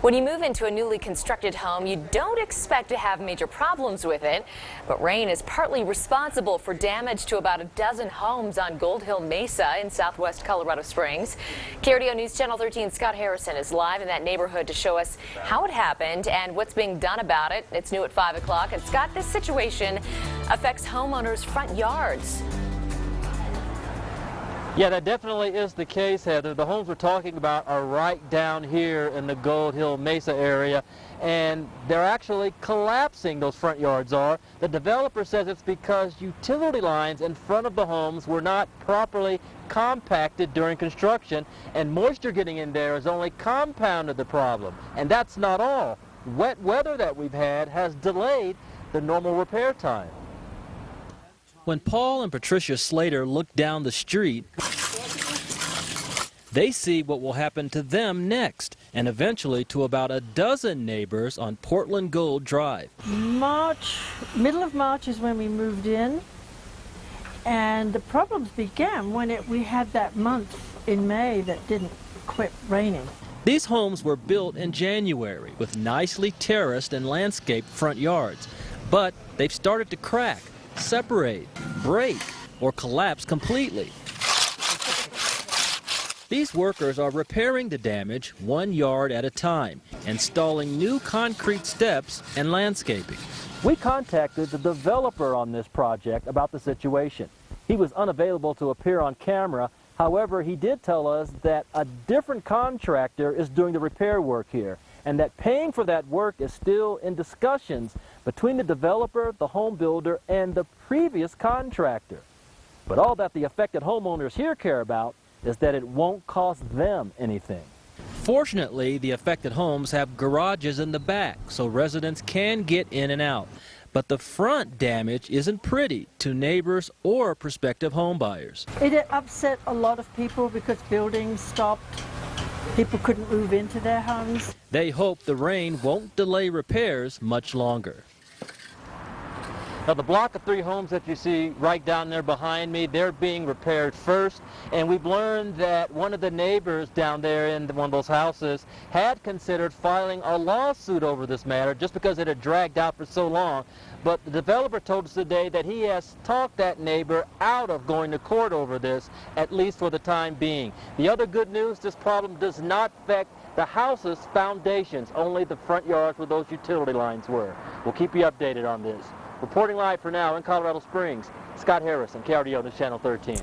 When you move into a newly constructed home, you don't expect to have major problems with it, but rain is partly responsible for damage to about a dozen homes on Gold Hill Mesa in southwest Colorado Springs. KRDO News Channel 13 Scott Harrison is live in that neighborhood to show us how it happened and what's being done about it. It's new at 5 o'clock. And Scott, this situation affects homeowners' front yards. Yeah, that definitely is the case, Heather. The homes we're talking about are right down here in the Gold Hill Mesa area, and they're actually collapsing, those front yards are. The developer says it's because utility lines in front of the homes were not properly compacted during construction, and moisture getting in there has only compounded the problem. And that's not all. Wet weather that we've had has delayed the normal repair time. When Paul and Patricia Slater look down the street, they see what will happen to them next, and eventually to about a dozen neighbors on Portland Gold Drive. Middle of March is when we moved in, and the problems began when we had that month in May that didn't quit raining. These homes were built in January with nicely terraced and landscaped front yards, but they've started to crack, separate, break, or collapse completely. These workers are repairing the damage 1 yard at a time, installing new concrete steps and landscaping. We contacted the developer on this project about the situation. He was unavailable to appear on camera. However, he did tell us that a different contractor is doing the repair work here, and that paying for that work is still in discussions between the developer, the home builder, and the previous contractor. But all that the affected homeowners here care about is that it won't cost them anything. Fortunately, the affected homes have garages in the back, so residents can get in and out. But the front damage isn't pretty to neighbors or prospective home buyers. It upset a lot of people because buildings stopped. People couldn't move into their homes. They hope the rain won't delay repairs much longer. Now, the block of 3 homes that you see right down there behind me, they're being repaired first. And we've learned that one of the neighbors down there in one of those houses had considered filing a lawsuit over this matter just because it had dragged out for so long. But the developer told us today that he has talked that neighbor out of going to court over this, at least for the time being. The other good news, this problem does not affect the house's foundations, only the front yards where those utility lines were. We'll keep you updated on this. Reporting live for now in Colorado Springs, Scott Harrison, KRDO News Channel 13.